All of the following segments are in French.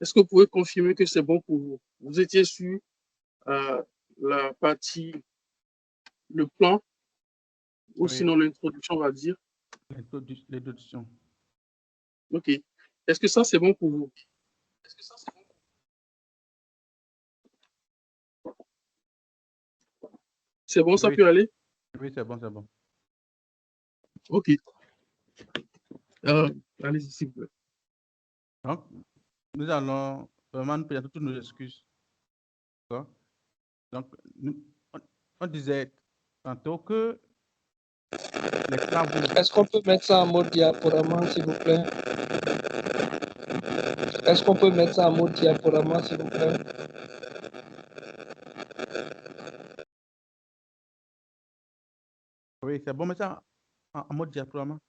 Est-ce que vous pouvez confirmer que c'est bon pour vous? Vous étiez sur la partie, le plan, ou Oui, sinon l'introduction, on va dire. l'introduction. OK. Est-ce que ça, c'est bon pour vous? C'est bon, ça Oui, peut aller? oui, c'est bon, c'est bon. OK. Allez-y, s'il vous plaît. Donc, nous allons vraiment nous présenter toutes nos excuses. D'accord? Donc, on disait tantôt que les travaux. Est-ce qu'on peut mettre ça en mode diaporama, s'il vous plaît? Est-ce qu'on peut mettre ça en mode diaporama, s'il vous plaît? Oui, c'est bon, mais ça en mode diaporama.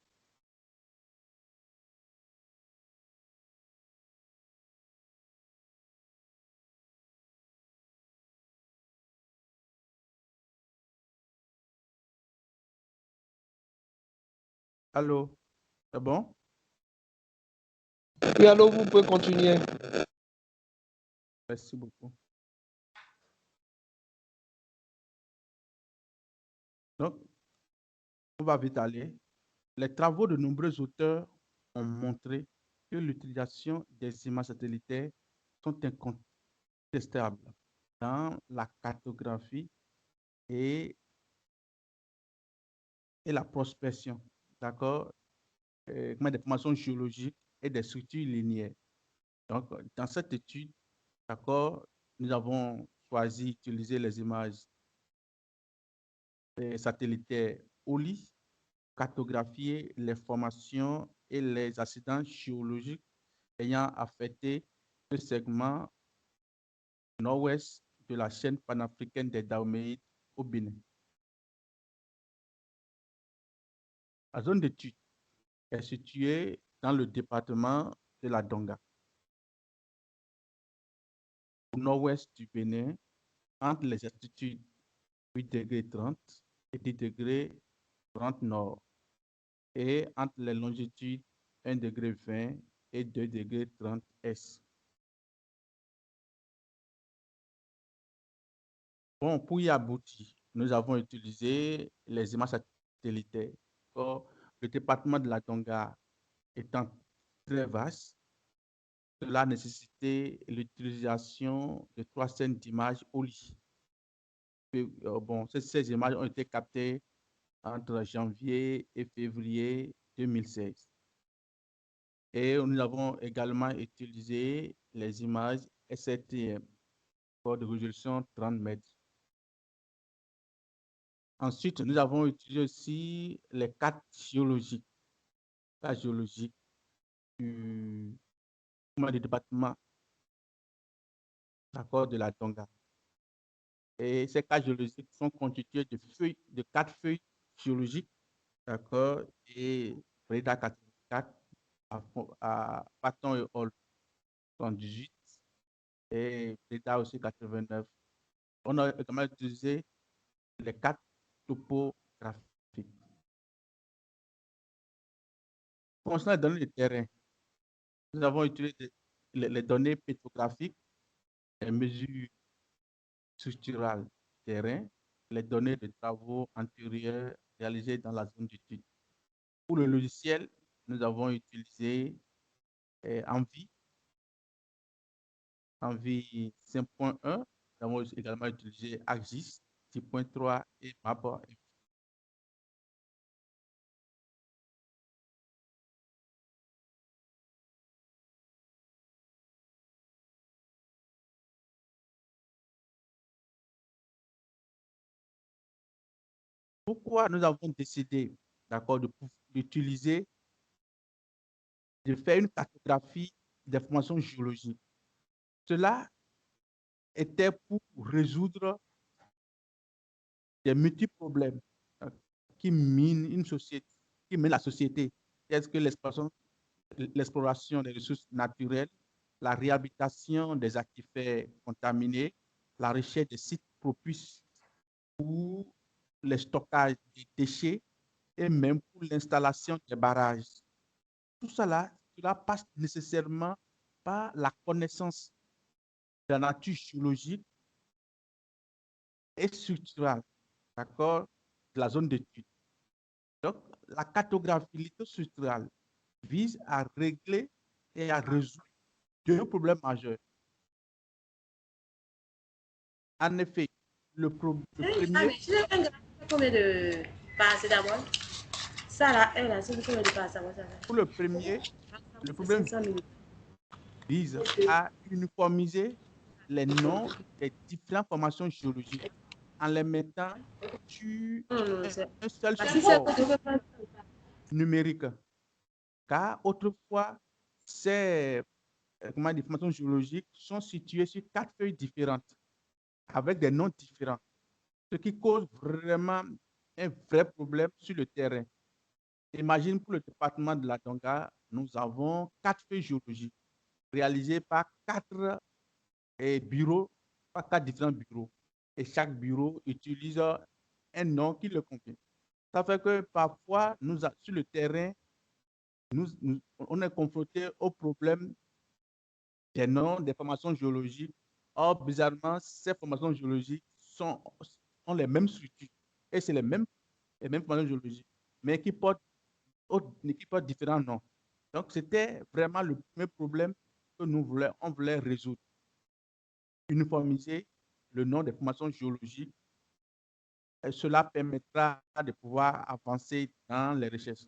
Allô? C'est bon? Oui, alors vous pouvez continuer. Merci beaucoup. Donc, on va vite aller. Les travaux de nombreux auteurs ont montré que l'utilisation des images satellitaires sont incontestables dans la cartographie et la prospection, d'accord, des formations géologiques et des structures linéaires. Donc, dans cette étude, d'accord, nous avons choisi d'utiliser les images satellitaires OLI, cartographier les formations et les accidents géologiques ayant affecté le segment nord-ouest de la chaîne panafricaine des Dahomeydes au Bénin. La zone d'étude est située dans le département de la Donga, au nord-ouest du Bénin, entre les altitudes 8,30 et 10,30 nord, et entre les longitudes 1,20 et 2,30 est. Bon, pour y aboutir, nous avons utilisé les images satellitaires. Or, le département de la Donga étant très vaste, cela a nécessité l'utilisation de 3 scènes d'images OLI. Bon, ces images ont été captées entre janvier et février 2016. Et nous avons également utilisé les images SRTM, de résolution 30 mètres. Ensuite, nous avons utilisé aussi les cartes géologiques, du département, d'accord, de la Tonga. Et ces cartes géologiques sont constituées de 4 feuilles géologiques, d'accord, et Breda 84, à Paton et Hall 118, et Breda aussi 89. On a également utilisé les 4 topographiques. Concernant les données de terrain, nous avons utilisé les données pétrographiques, les mesures structurales du terrain, les données de travaux antérieurs réalisés dans la zone d'étude. Pour le logiciel, nous avons utilisé Envy 5.1. Nous avons également utilisé ArcGIS 6.3 et Mapper. Pourquoi nous avons décidé, d'accord, d'utiliser, de faire une cartographie des formations géologiques? Cela était pour résoudre des multiples problèmes qui minent une société, qui minent la société. Est-ce que l'exploration des ressources naturelles, la réhabilitation des actifères contaminés, la recherche des sites propices pour le stockage des déchets et même pour l'installation des barrages. Tout cela passe nécessairement par la connaissance de la nature géologique et structurale, d'accord, de la zone d'étude. Donc, la cartographie lithostructurale vise à régler et à résoudre deux problèmes majeurs. En effet, le premier, mais je n'ai pas combien de paracétamol? Ça là, elle a, c'est combien de paracétamol ça fait? pour le premier, le problème 500 ml. vise à uniformiser les noms des différentes formations géologiques en les mettant sur Non, c'est. un seul Parce que support c'est numérique. Car autrefois, ces des formations géologiques sont situées sur 4 feuilles différentes avec des noms différents, ce qui cause vraiment un vrai problème sur le terrain. Imagine pour le département de la Donga, nous avons 4 feuilles géologiques réalisées par 4 bureaux, par 4 différents bureaux. Et chaque bureau utilise un nom qui le convient. Ça fait que parfois, sur le terrain, on est confronté au problème des noms des formations géologiques. Or, bizarrement, ces formations géologiques ont les mêmes structures et c'est les mêmes formations géologiques, mais qui portent différents noms. Donc, c'était vraiment le premier problème que on voulait résoudre. Uniformiser le nom des formations géologiques. Et cela permettra de pouvoir avancer dans les recherches.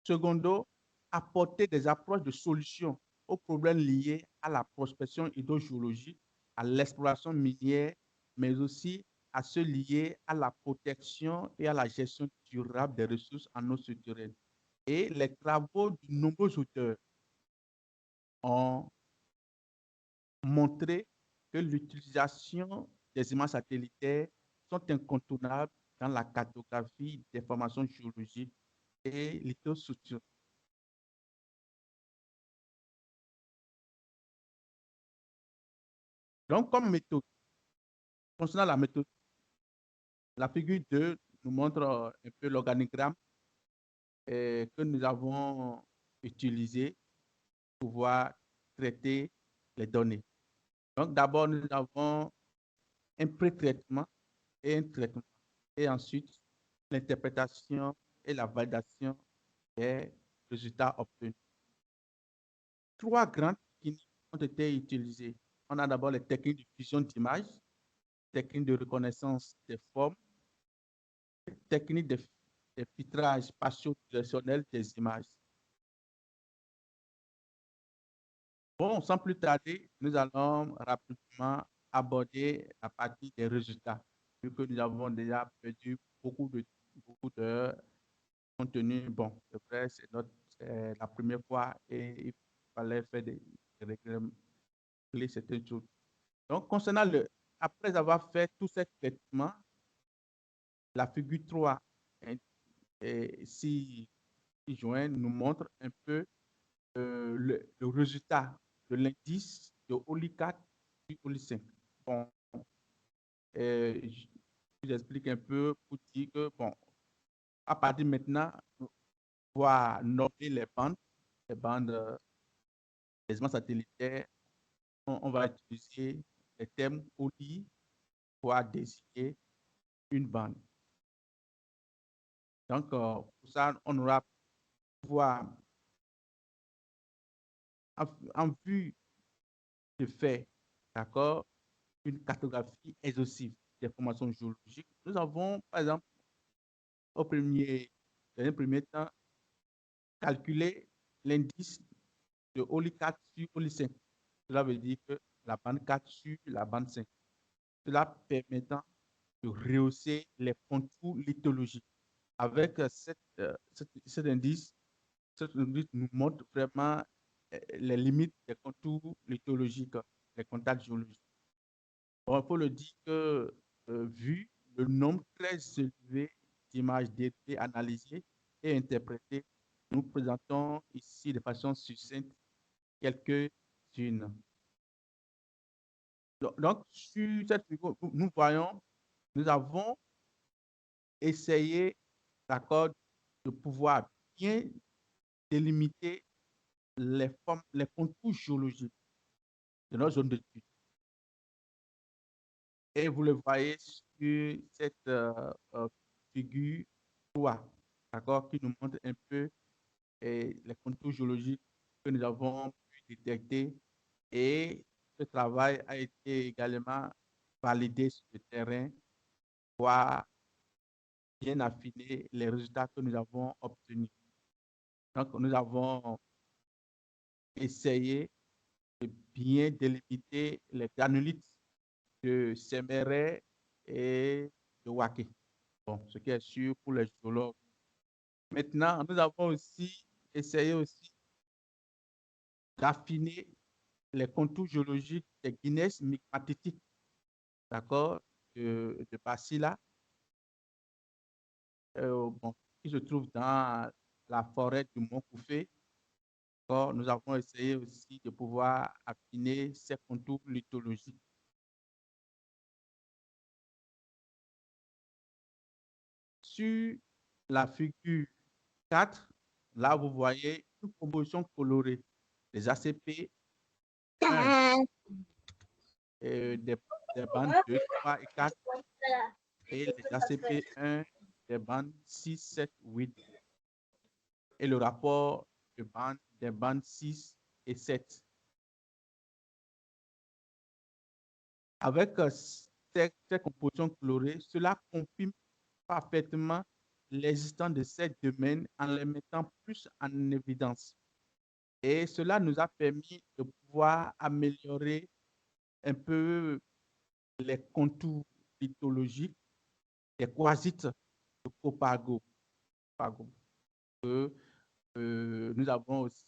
Secondo, apporter des approches de solutions aux problèmes liés à la prospection hydrogéologique, à l'exploration minière, mais aussi à ceux liés à la protection et à la gestion durable des ressources en eau souterraine. Et les travaux de nombreux auteurs ont montré que l'utilisation des images satellitaires sont incontournables dans la cartographie des formations géologiques et lithostructurales. Donc, comme méthode, concernant la méthode, la figure 2 nous montre un peu l'organigramme que nous avons utilisé pour pouvoir traiter les données. Donc, d'abord, nous avons un pré-traitement et un traitement. Et ensuite, l'interprétation et la validation des résultats obtenus. 3 grandes techniques ont été utilisées. On a d'abord les techniques de fusion d'images, techniques de reconnaissance des formes, techniques de filtrage spatio-directionnel des images. Bon, sans plus tarder, nous allons rapidement aborder la partie des résultats, vu que nous avons déjà perdu beaucoup de contenu. Bon, c'est vrai, c'est la première fois et il fallait faire des régler certaines choses. Donc, concernant après avoir fait tout ce traitement, la figure 3 si joint nous montre un peu le résultat de l'indice de Oli 4 et Oli 5. Bon, je vous explique un peu pour dire que, bon, à partir de maintenant, on va nommer les bandes des images satellitaires. On va utiliser les termes Oli pour désigner une bande. Donc, pour ça, on aura pouvoir, en vue de faire, d'accord, une cartographie exhaustive des formations géologiques. Nous avons, par exemple, dans un premier temps, calculé l'indice de Oli 4 sur Oli 5. Cela veut dire que la bande 4 sur la bande 5. Cela permettant de rehausser les contours lithologiques. Avec cet indice nous montre vraiment les limites des contours lithologiques, les contacts géologiques. Bon, il faut le dire que, vu le nombre très élevé d'images d'été analysées et interprétées, nous présentons ici de façon succincte quelques-unes. Donc, sur cette figure, nous voyons, nous avons essayé, d'accord, de pouvoir bien délimiter les formes, les contours géologiques de notre zone d'étude. Et vous le voyez sur cette figure 3, d'accord, qui nous montre un peu les contours géologiques que nous avons pu détecter. Et ce travail a été également validé sur le terrain pour bien affiner les résultats que nous avons obtenus. Donc, nous avons essayé de bien délimiter les granulites de Séméret et de Waké. Bon, ce qui est sûr pour les géologues. Maintenant, nous avons aussi essayé aussi d'affiner les contours géologiques des guinèses migmatétiques, d'accord, de Basila, bon, qui se trouve dans la forêt du Mont Koufé. Nous avons essayé aussi de pouvoir affiner ces contours lithologiques. Sur la figure 4, là, vous voyez une composition colorée des ACP 1, des bandes 2, 3 et 4, et les ACP 1 des bandes 6, 7, 8, et le rapport des bandes 6 et 7. Avec ces compositions colorées, cela confirme parfaitement l'existence de ces domaines en les mettant plus en évidence. Et cela nous a permis de pouvoir améliorer un peu les contours lithologiques des quartzites de Copago. Nous avons aussi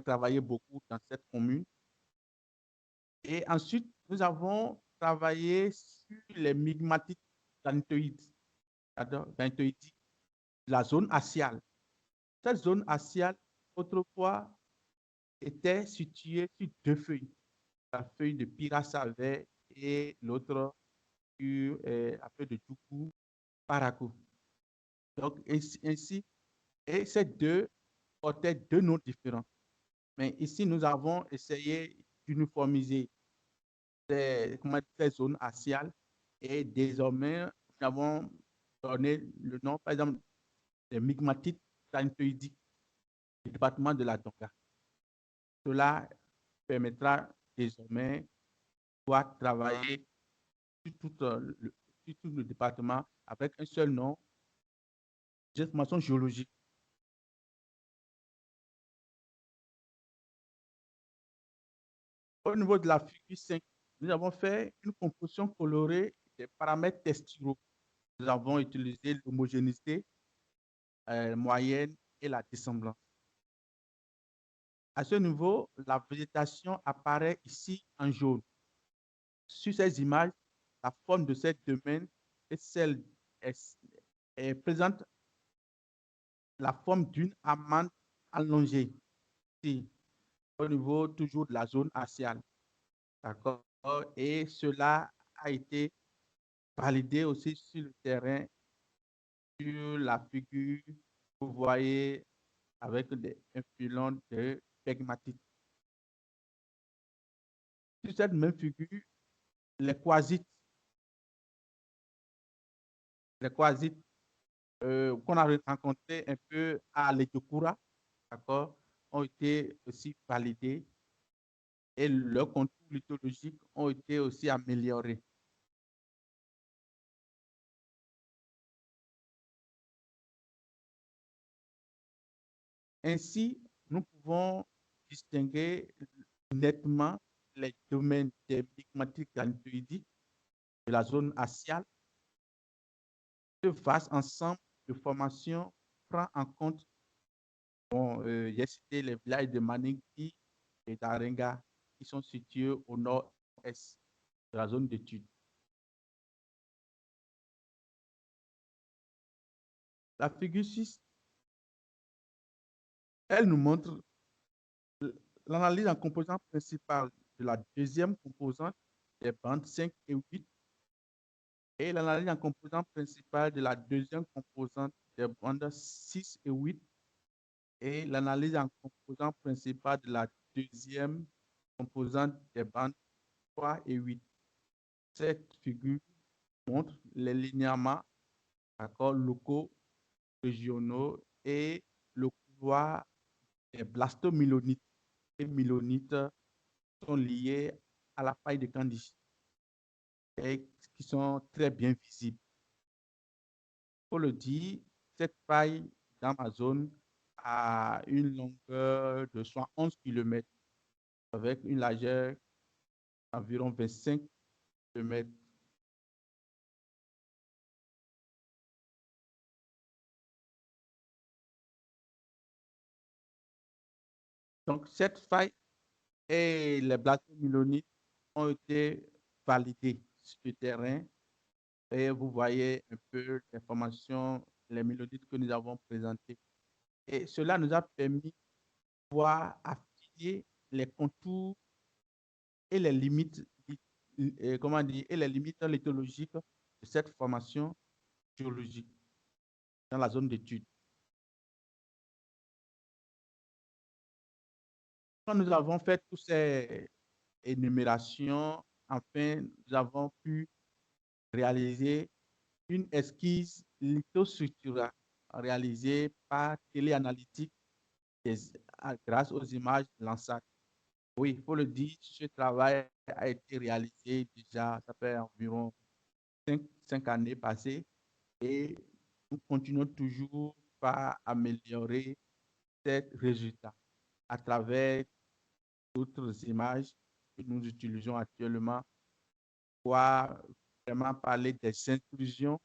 travaillé beaucoup dans cette commune. Et ensuite, nous avons travaillé sur les migmatites granitoïdes, la zone axiale. Cette zone axiale, autrefois, était située sur deux feuilles, la feuille de Pirassa vert et l'autre sur la feuille de Djougou Parakou. Donc, ainsi, et ces deux portaient deux noms différents. Mais ici, nous avons essayé d'uniformiser ces zones axiales et désormais, nous avons donné le nom, par exemple, des migmatites granitoïdiques du département de la Donga. Cela permettra désormais de pouvoir travailler sur tout le département avec un seul nom d'information géologique. Au niveau de la figure 5, nous avons fait une composition colorée des paramètres texturaux. Nous avons utilisé l'homogénéité moyenne et la dissemblance. À ce niveau, la végétation apparaît ici en jaune. Sur ces images, la forme de ces domaines présente la forme d'une amande allongée, ici, au niveau toujours de la zone axiale. D'accord? Et cela a été validé aussi sur le terrain, sur la figure, vous voyez, avec un filon de pegmatite. Sur cette même figure, les quartzites qu'on a rencontrés un peu à l'Ethiopia, d'accord, ont été aussi validés et leurs contours lithologiques ont été aussi améliorés. Ainsi, nous pouvons distinguer nettement les domaines des migmatiques granitoïdiques de la zone axiale. Ce vaste ensemble de formations prend en compte, j'ai cité les villages de Maningui et d'Arenga qui sont situés au nord-est de la zone d'étude. La figure 6, elle nous montre l'analyse en composante principale de la deuxième composante des bandes 5 et 8 et l'analyse en composante principale de la deuxième composante des bandes 6 et 8 Et l'analyse en composants principaux de la deuxième composante des bandes 3 et 8. Cette figure montre les linéaments locaux, régionaux et le couloir des blastomyélonites et myélonites sont liés à la faille de Candice et qui sont très bien visibles. Il faut le dire, cette faille dans ma zone a une longueur de 111 km avec une largeur d'environ 25 km. Donc, cette faille et les blastomyélonites ont été validés sur le terrain et vous voyez un peu l'information, les myélonites que nous avons présentées. Et cela nous a permis de pouvoir affiner les contours et les limites, comment dire, et les limites lithologiques de cette formation géologique dans la zone d'étude. Quand nous avons fait toutes ces énumérations, enfin, nous avons pu réaliser une esquisse lithostructurale réalisée par téléanalytique grâce aux images Landsat. Oui, il faut le dire, ce travail a été réalisé déjà, ça fait environ 5 années passées et nous continuons toujours par améliorer ces résultats à travers d'autres images que nous utilisons actuellement pour vraiment parler des intrusions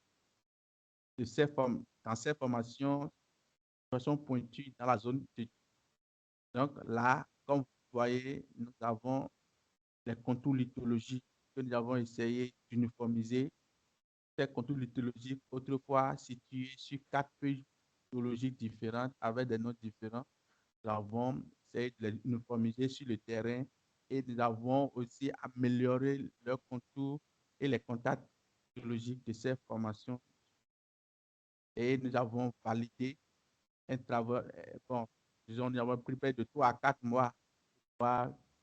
de dans ces formations de façon pointue dans la zone d'étude. Donc là, comme vous voyez, nous avons les contours lithologiques que nous avons essayé d'uniformiser. Ces contours lithologiques, autrefois situés sur 4 feuilles géologiques différentes avec des noms différents, nous avons essayé de les uniformiser sur le terrain et nous avons aussi amélioré leurs contours et les contacts géologiques de ces formations. Et nous avons validé un travail, bon, disons, nous avons pris près de 3 à 4 mois pour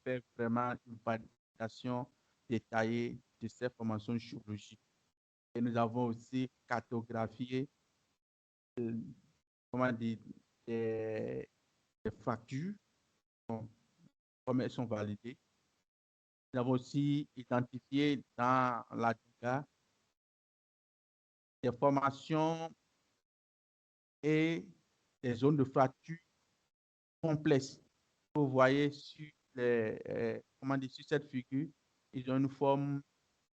faire vraiment une validation détaillée de ces formations géologiques. Et nous avons aussi cartographié, comment dire, des fractures, bon, comme elles sont validées. Nous avons aussi identifié dans la DIGA des formations et des zones de fracture complexes. Vous voyez sur, comment dire, sur cette figure, ils ont une forme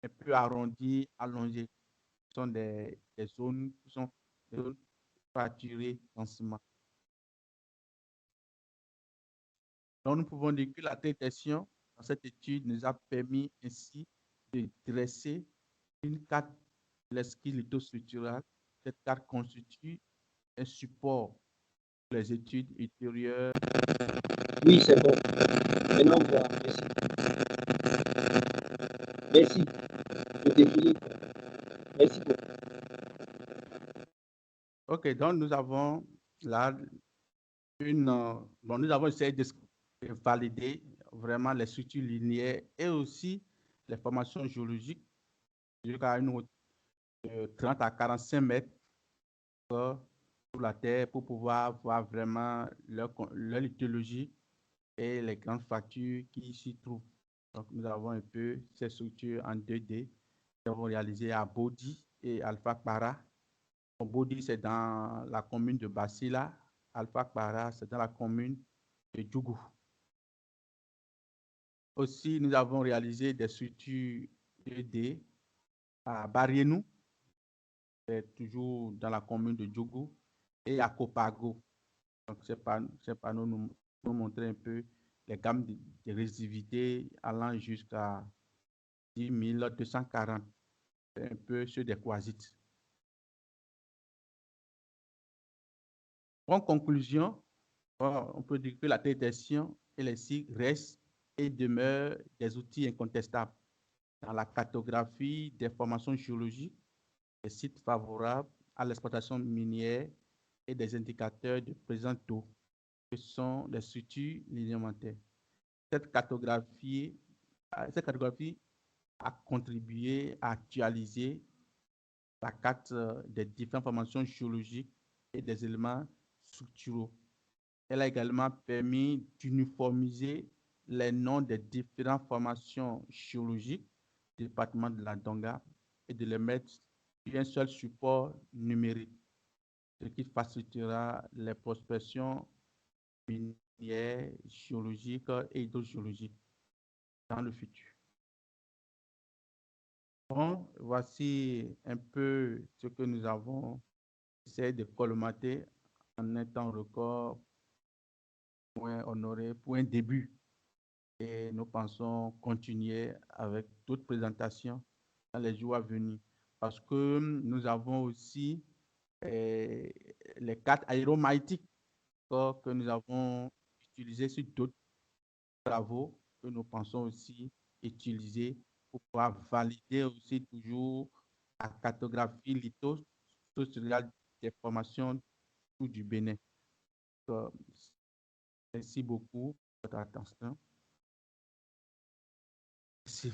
un peu arrondie, allongée. Ce sont des zones qui sont des zones fracturées densément. Donc, nous pouvons dire que la détection dans cette étude nous a permis ainsi de dresser une carte de l'esquisse lithostructurale. Cette carte constitue un support pour les études ultérieures. Oui, c'est bon. Maintenant, on voit. Merci. Merci. Le défilé. Merci beaucoup. OK, donc nous avons là bon, nous avons essayé de valider vraiment les structures linéaires et aussi les formations géologiques jusqu'à une hauteur de 30 à 45 mètres sous la terre pour pouvoir voir vraiment leur lithologie et les grandes fractures qui s'y trouvent. Donc, nous avons un peu ces structures en 2D. Nous avons réalisé à Bodi et Alpha Para. Bodi, c'est dans la commune de Basila. Alpha Para, c'est dans la commune de Djougou. Aussi, nous avons réalisé des structures 2D à Barienou, c'est toujours dans la commune de Djougou, et à Copago. Donc, ces panneaux nous montrent un peu les gammes de résistivité allant jusqu'à 10 240, un peu ceux des quasites. En conclusion, on peut dire que la détection et les cycles restent et demeurent des outils incontestables dans la cartographie des formations géologiques, des sites favorables à l'exploitation minière et des indicateurs de présence d'eau. que sont les structures linéamentaires. Cette cartographie a contribué à actualiser la carte des différentes formations géologiques et des éléments structuraux. Elle a également permis d'uniformiser les noms des différentes formations géologiques du département de la Donga et de les mettre sur un seul support numérique, ce qui facilitera les prospections minières, géologiques et hydrogéologiques dans le futur. Bon, voici un peu ce que nous avons essayé de colmater en un temps record pour un début. Et nous pensons continuer avec d'autres présentations dans les jours à venir parce que nous avons aussi les cartes aéromagnétiques que nous avons utilisées sur d'autres travaux que nous pensons aussi utiliser pour pouvoir valider aussi toujours la cartographie litho-sociale des formations du Bénin. Donc, merci beaucoup pour votre attention. Merci.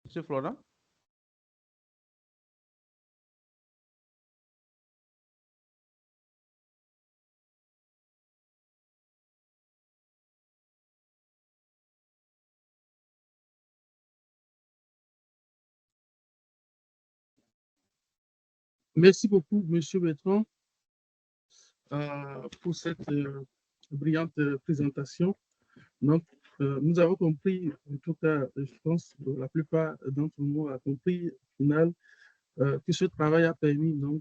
Monsieur Florent? Merci beaucoup, Monsieur Bertrand, pour cette brillante présentation. Donc, nous avons compris, en tout cas, je pense que la plupart d'entre nous a compris au final que ce travail a permis donc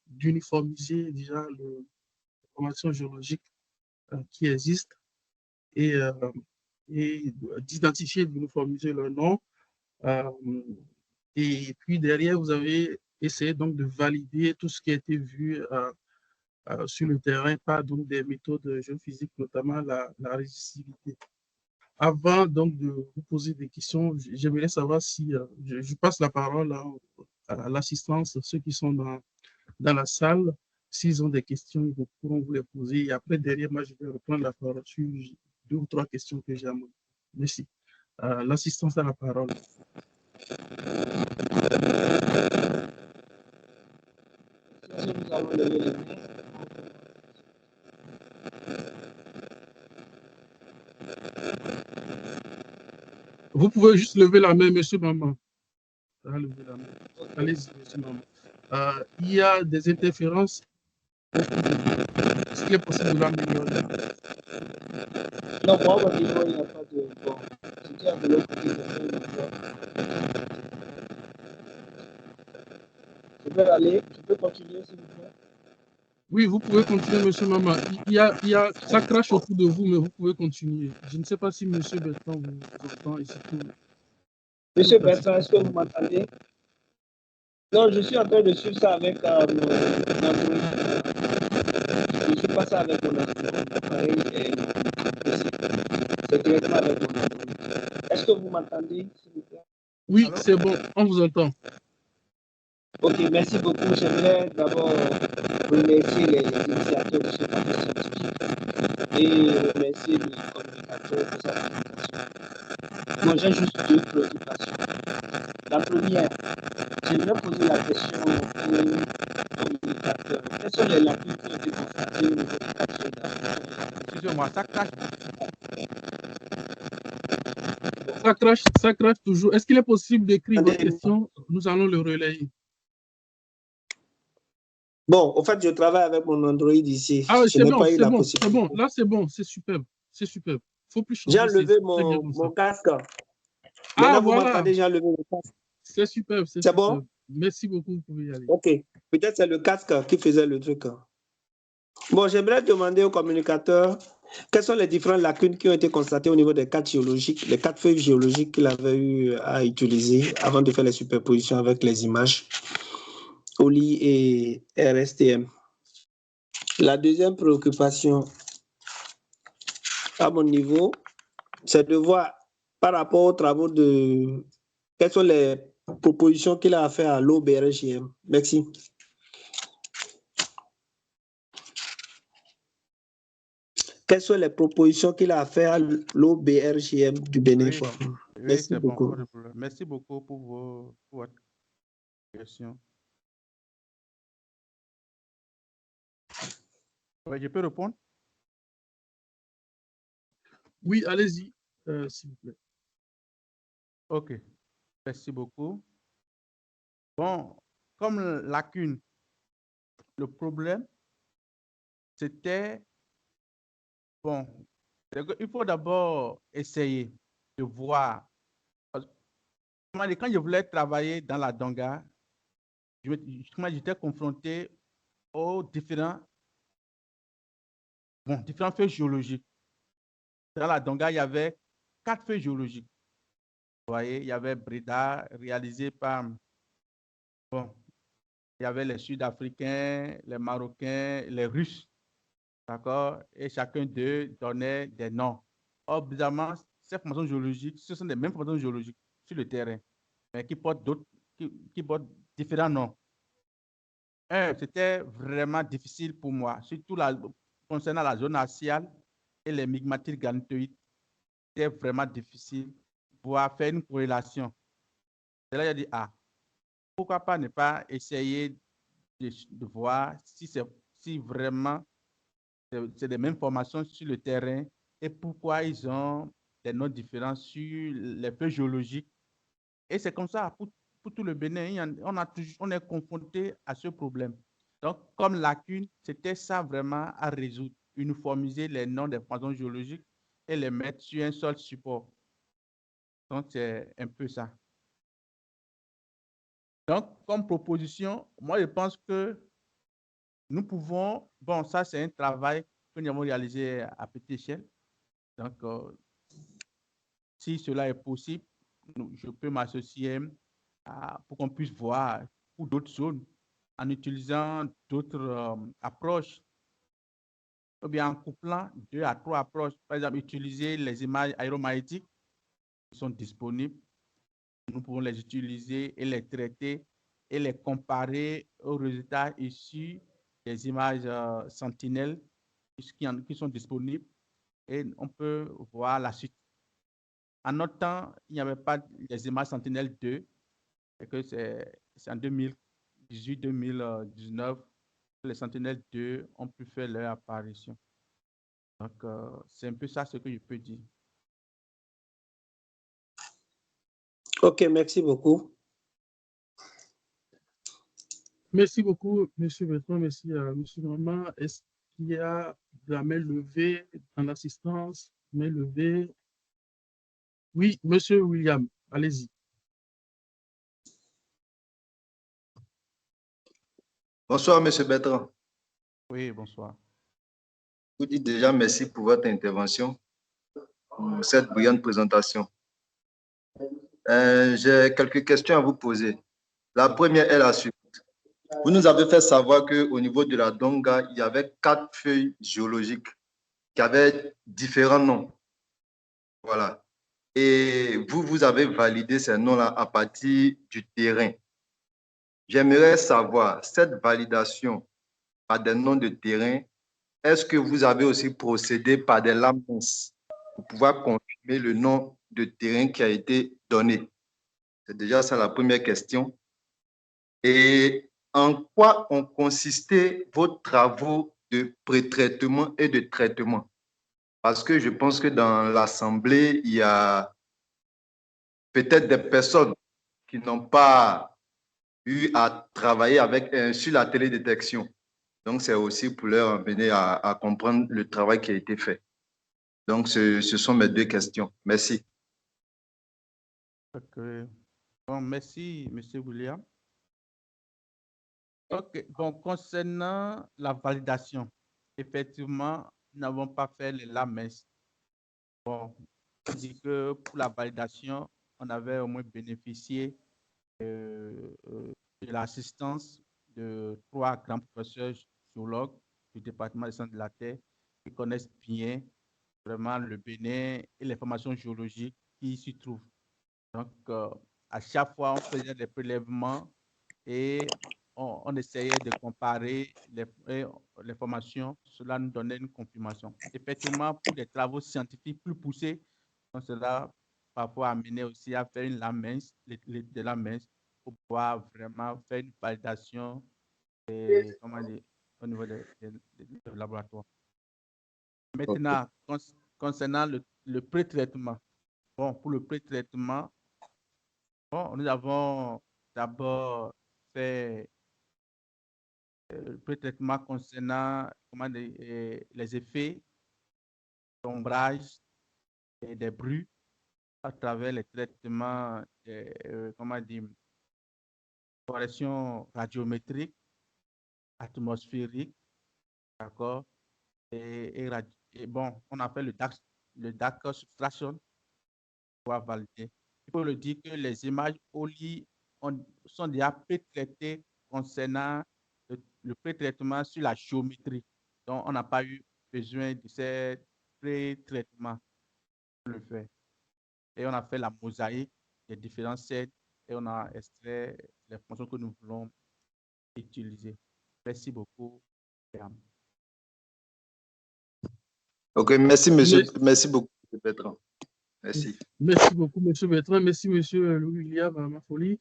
d'uniformiser déjà les formations géologiques qui existent et d'identifier, d'uniformiser leur nom. Et puis derrière, vous avez essayé donc de valider tout ce qui a été vu sur le terrain par donc des méthodes géophysiques, notamment la résistivité. Avant donc de vous poser des questions, j'aimerais savoir si je passe la parole à l'assistance, ceux qui sont dans la salle, s'ils ont des questions, ils pourront vous les poser. Et après, derrière, moi, je vais reprendre la parole sur 2 ou 3 questions que j'ai à moi. Merci. L'assistance a la parole. Nous allons lever les mains. Vous pouvez juste lever la main, monsieur Maman. Allez-y, monsieur Maman. Il y a des interférences. Est-ce qu'il est possible de l'améliorer? Non, moi, au niveau, il n'y a pas de... Bon, c'était de l'autre côté. Je peux aller, je peux continuer, s'il vous plaît. Oui, vous pouvez continuer, monsieur Maman. Ça crache autour de vous, mais vous pouvez continuer. Je ne sais pas si monsieur Bertrand vous entend ici. Monsieur Bertrand, est-ce que vous m'entendez? Non, je suis en train de suivre ça avec mon Android. Je suis passé avec mon appareil et c'est directement avec mon Android. Est-ce que vous m'entendez, s'il vous plaît? Oui, c'est bon, on vous entend. Ok, merci beaucoup. J'aimerais d'abord remercier les initiateurs de ce panel scientifique et remercier les communicateurs de sa présentation. Moi, j'ai juste 2 préoccupations. La première, j'aimerais poser la question aux communicateurs. Quelles sont les lacunes qui ont été constatées au niveau des quartiers d'affaires? Excusez-moi, ça crache. Ça crache toujours. Est-ce qu'il est possible d'écrire votre question? Nous allons le relayer. Bon, en fait, je travaille avec mon Android ici. Ah oui, c'est bon, c'est bon. Là, c'est bon, c'est superbe. C'est superbe. Faut plus changer. J'ai enlevé mon casque. Maintenant, vous m'entendez, j'ai enlevé mon casque. C'est superbe, c'est bon? Merci beaucoup, vous pouvez y aller. Ok, peut-être c'est le casque qui faisait le truc. Bon, j'aimerais demander aux communicateurs quelles sont les différentes lacunes qui ont été constatées au niveau des cartes géologiques, les 4 feuilles géologiques qu'il avait eu à utiliser avant de faire les superpositions avec les images OLI et RSTM. La deuxième préoccupation à mon niveau, c'est de voir par rapport aux travaux de... Quelles sont les propositions qu'il a fait à l'OBRGM? Merci. Quelles sont les propositions qu'il a fait à l'OBRGM du Bénin? Oui, oui, Merci c'est bon, beaucoup. pas de problème. Merci beaucoup pour votre question. Oui, je peux répondre? Oui, allez-y, s'il vous plaît. OK, merci beaucoup. Bon, comme lacune, le problème, c'était, bon, il faut d'abord essayer de voir. Parce que, quand je voulais travailler dans la Donga, j'étais confronté aux différents feux géologiques. Dans la Donga, il y avait 4 feux géologiques. Vous voyez, il y avait Breda, réalisé par, bon, il y avait les Sud-Africains, les Marocains, les Russes, d'accord? Et chacun d'eux donnait des noms. Or, bizarrement, ces formations géologiques, ce sont les mêmes formations géologiques sur le terrain, mais qui portent qui portent différents noms. C'était vraiment difficile pour moi, surtout concernant la zone axiale et les mygmatites granitoïdes. C'était vraiment difficile pour faire une corrélation. Et là, j'ai dit, pourquoi pas ne pas essayer de voir si vraiment c'est les mêmes formations sur le terrain et pourquoi ils ont des noms différents sur les feux géologiques. Et c'est comme ça pour tout le Bénin, on est confronté à ce problème. Donc, comme lacune, c'était ça vraiment à résoudre, uniformiser les noms des formations géologiques et les mettre sur un seul support. Donc, c'est un peu ça. Donc, comme proposition, moi, je pense que nous pouvons, bon, ça, c'est un travail que nous avons réalisé à petite échelle. Donc, si cela est possible, je peux m'associer pour qu'on puisse voir pour d'autres zones en utilisant d'autres approches, ou bien en couplant 2 à 3 approches. Par exemple, utiliser les images aéromagnétiques qui sont disponibles. Nous pouvons les utiliser et les traiter et les comparer aux résultats issus des images sentinelles qui sont disponibles et on peut voir la suite. En notre temps, il n'y avait pas les images Sentinelle 2 et que c'est en 2018-2019 que les Sentinelles 2 ont pu faire leur apparition. Donc, c'est un peu ça ce que je peux dire. OK, merci beaucoup. Merci beaucoup, M. Bertrand. Merci à M. Maman. Est-ce qu'il y a de la main levée en assistance? Main levée. Oui, M. William, allez-y. Bonsoir, M. Bertrand. Oui, bonsoir. Je vous dis déjà merci pour votre intervention, pour cette brillante présentation. J'ai quelques questions à vous poser. La première est la suivante. Vous nous avez fait savoir qu'au niveau de la Donga, il y avait 4 feuilles géologiques qui avaient différents noms. Voilà. Et vous avez validé ces noms-là à partir du terrain. J'aimerais savoir, cette validation par des noms de terrain, est-ce que vous avez aussi procédé par des lames pour pouvoir confirmer le nom de terrain qui a été donné? C'est déjà ça la première question. Et en quoi ont consisté vos travaux de pré-traitement et de traitement? Parce que je pense que dans l'Assemblée, il y a peut-être des personnes qui n'ont pas eu à travailler sur la télédétection. Donc, c'est aussi pour leur amener à comprendre le travail qui a été fait. Donc, ce sont mes 2 questions. Merci. Okay. Bon, merci, M. William. OK. Bon, concernant la validation, effectivement, nous n'avons pas fait les LAMES. Bon, on dit que pour la validation, on avait au moins bénéficié de l'assistance de 3 grands professeurs géologues du département des sciences de la Terre qui connaissent bien vraiment le Bénin et les formations géologiques qui s'y trouvent. Donc, à chaque fois, on faisait des prélèvements et on essayait de comparer les formations. Cela nous donnait une confirmation. Effectivement, pour des travaux scientifiques plus poussés, donc cela parfois amenait aussi à faire une lamence, de la messe pour pouvoir vraiment faire une validation comment dire, au niveau des laboratoires. Maintenant, concernant le pré-traitement. Bon, pour le pré-traitement, bon, nous avons d'abord fait le pré-traitement concernant comment dire, les effets d'ombrage et des bruits à travers les traitements comment dire, correction radiométrique, atmosphérique, d'accord, et bon, on a fait le dark subtraction pour valider. Il faut le dire que les images au lit sont déjà pré-traitées concernant le pré-traitement sur la géométrie. Donc, on n'a pas eu besoin de ces pré-traitements pour le faire. Et on a fait la mosaïque des différents sets et on a extrait les fonctions que nous voulons utiliser. Merci beaucoup. Ok, merci, monsieur. Merci beaucoup, M. Bertrand. Merci. Merci beaucoup, M. Bertrand. Merci, M. Louis-William Mafoli.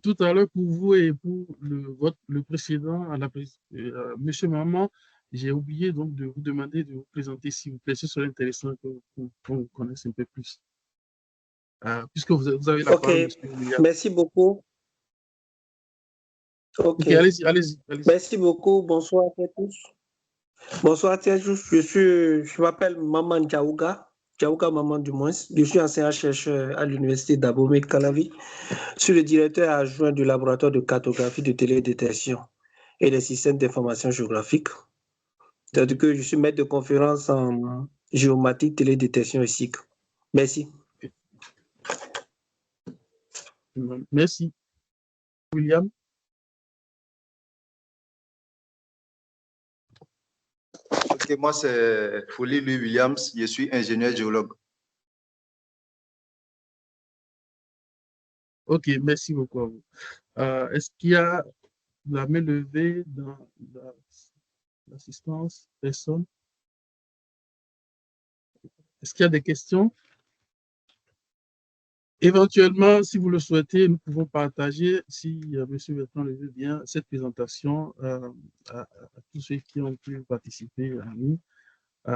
Tout à l'heure, pour vous et pour le précédent, M. Maman, j'ai oublié donc de vous demander de vous présenter, s'il vous plaît. Ce serait intéressant qu'on vous connaisse un peu plus. Puisque vous avez la parole, M. William. Merci beaucoup. Ok, allez-y. Merci beaucoup. Bonsoir à tous. Bonsoir à tous. Je m'appelle Maman Djaouga Maman du moins. Je suis enseignant-chercheur à l'université d'Abomey-Calavi. Je suis le directeur adjoint du laboratoire de cartographie de télédétection et des systèmes d'information géographique. C'est-à-dire que je suis maître de conférence en géomatique, télédétection et cycle. Merci. Merci. William. Ok, moi c'est Folie Louis Williams, je suis ingénieur géologue. Ok, merci beaucoup à vous. Est-ce qu'il y a la main levée dans l'assistance? Personne? Est-ce qu'il y a des questions? Éventuellement, si vous le souhaitez, nous pouvons partager, si M. Bertrand le veut bien, cette présentation à tous ceux qui ont pu participer à nous.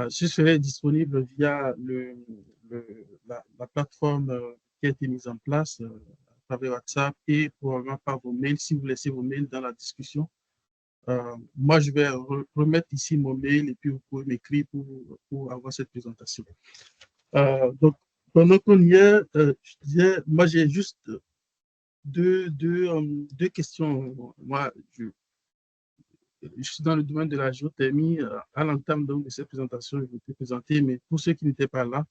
Ce serait disponible via la plateforme qui a été mise en place à travers WhatsApp et probablement par vos mails, si vous laissez vos mails dans la discussion. Moi, je vais remettre ici mon mail et puis vous pouvez m'écrire pour avoir cette présentation. Donc, pendant qu'on y est, je disais, moi, j'ai juste deux questions. Moi, je suis dans le domaine de la géothermie. À l'entame de cette présentation, je vais te présenter, mais pour ceux qui n'étaient pas là,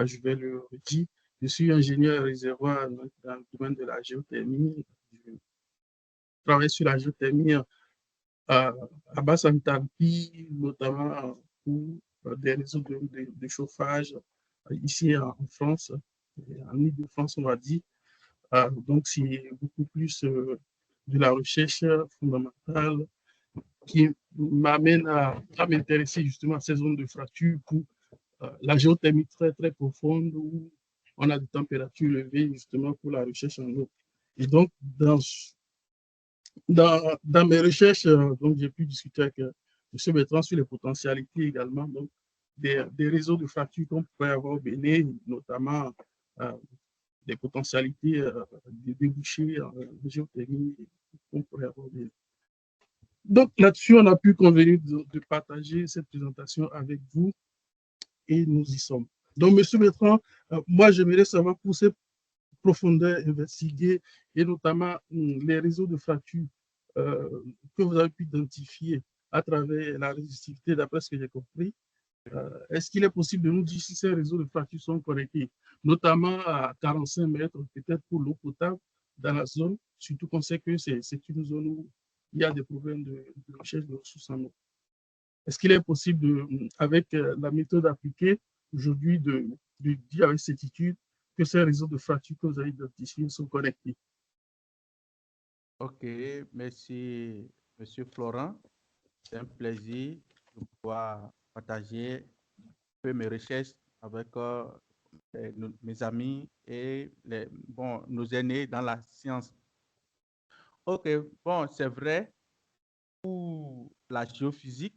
je vais le redire. Je suis ingénieur réservoir dans le domaine de la géothermie. Je travaille sur la géothermie à basse enthalpie, notamment pour des réseaux de chauffage ici en France, en Ile-de-France, on va dire. Donc, c'est beaucoup plus de la recherche fondamentale qui m'amène à m'intéresser justement à ces zones de fracture pour la géothermie très, très profonde où on a des températures élevées justement pour la recherche en eau. Et donc, dans mes recherches, donc j'ai pu discuter avec M. Bertrand sur les potentialités également donc, des réseaux de fractures qu'on pourrait avoir au Bénin, notamment des potentialités de débouchés en géothermie qu'on pourrait avoir au Bénin. Donc là-dessus, on a pu convenir de partager cette présentation avec vous et nous y sommes. Donc, M. Bertrand, moi, j'aimerais savoir pour ces profondeurs investiguées et notamment les réseaux de fractures que vous avez pu identifier à travers la résistivité, d'après ce que j'ai compris. Est-ce qu'il est possible de nous dire si ces réseaux de fractures sont connectés, notamment à 45 mètres, peut-être pour l'eau potable dans la zone, surtout qu'on sait que c'est une zone où il y a des problèmes de recherche de ressources en eau. Est-ce qu'il est possible, avec la méthode appliquée aujourd'hui, dire avec certitude que ces réseaux de fractures que vous avez identifiés sont connectés. OK, merci, Monsieur Florent. C'est un plaisir de pouvoir partager un peu mes recherches avec mes amis et nos aînés dans la science. OK, bon, c'est vrai, pour la géophysique,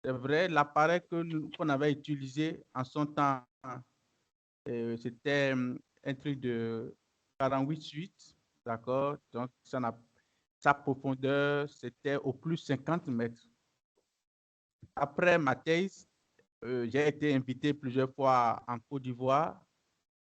c'est vrai, l'appareil qu'on avait utilisé en son temps, c'était un truc de 48 d'accord? Donc, sa profondeur, c'était au plus 50 mètres. Après ma thèse, j'ai été invité plusieurs fois en Côte d'Ivoire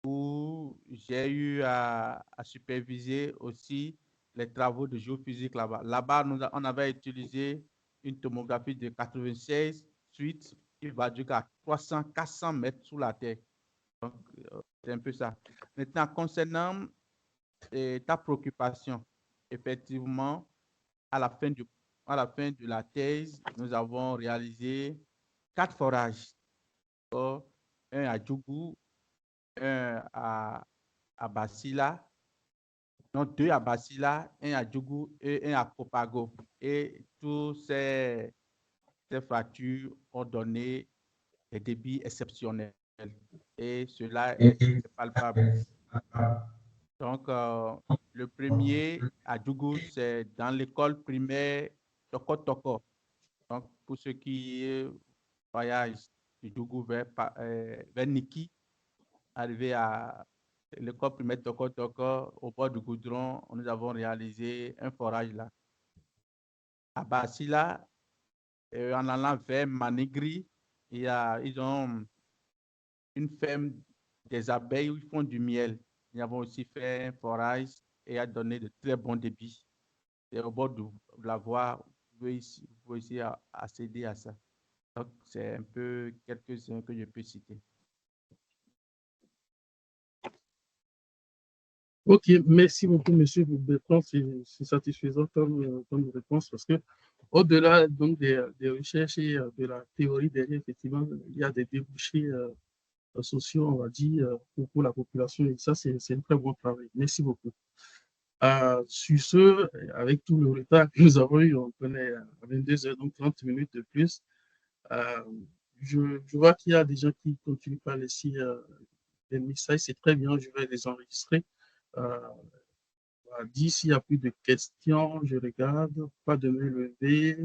où j'ai eu à superviser aussi les travaux de géophysique là-bas. Là-bas, on avait utilisé une tomographie de 96 suites qui va jusqu'à 300-400 mètres sous la terre. Donc, c'est un peu ça. Maintenant, concernant ta préoccupation, effectivement, à la fin de la thèse, nous avons réalisé 4 forages. Un à Djougou, un à Basila, non, 2 à Basila, un à Djougou et un à Copago. Et tous ces fractures ont donné des débits exceptionnels. Et cela est palpable. Donc, le premier à Djougou, c'est dans l'école primaire Toko Toko. Donc, pour ceux qui voyagent du Djougou vers Niki, arrivé à l'école primaire Toko Toko, au bord du goudron, nous avons réalisé un forage là. À Basila, en allant vers Manigri, ils ont une ferme des abeilles où ils font du miel. Nous avons aussi fait un forage et a donné de très bons débits. Et au bord de la voie, vous pouvez ici accéder à ça. Donc, c'est un peu quelques-uns que je peux citer. Ok, merci beaucoup, Monsieur Bertrand. C'est satisfaisant comme réponse parce que au-delà donc des recherches et de la théorie derrière, effectivement, il y a des débouchés sociaux, on va dire, pour la population. Et ça, c'est un très bon travail. Merci beaucoup. Sur ce, avec tout le retard que nous avons eu, on connaît à 22 heures, donc 30 minutes de plus. Je vois qu'il y a des gens qui continuent par laisser des messages. C'est très bien, je vais les enregistrer. S'il n'y a plus de questions, je regarde, pas de main levée.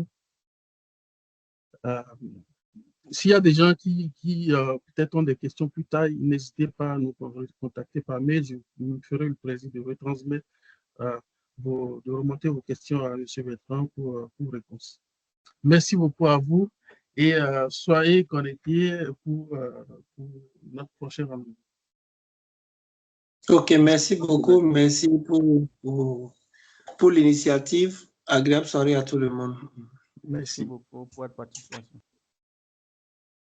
S'il y a des gens qui peut-être ont des questions plus tard, n'hésitez pas à nous contacter par mail. Je me ferai le plaisir de retransmettre, de remonter vos questions à M. Bertrand pour réponse. Merci beaucoup à vous et soyez connectés pour notre prochain rendez-vous. Ok, merci beaucoup. Merci pour l'initiative. Agréable soirée à tout le monde. Merci beaucoup pour votre participation.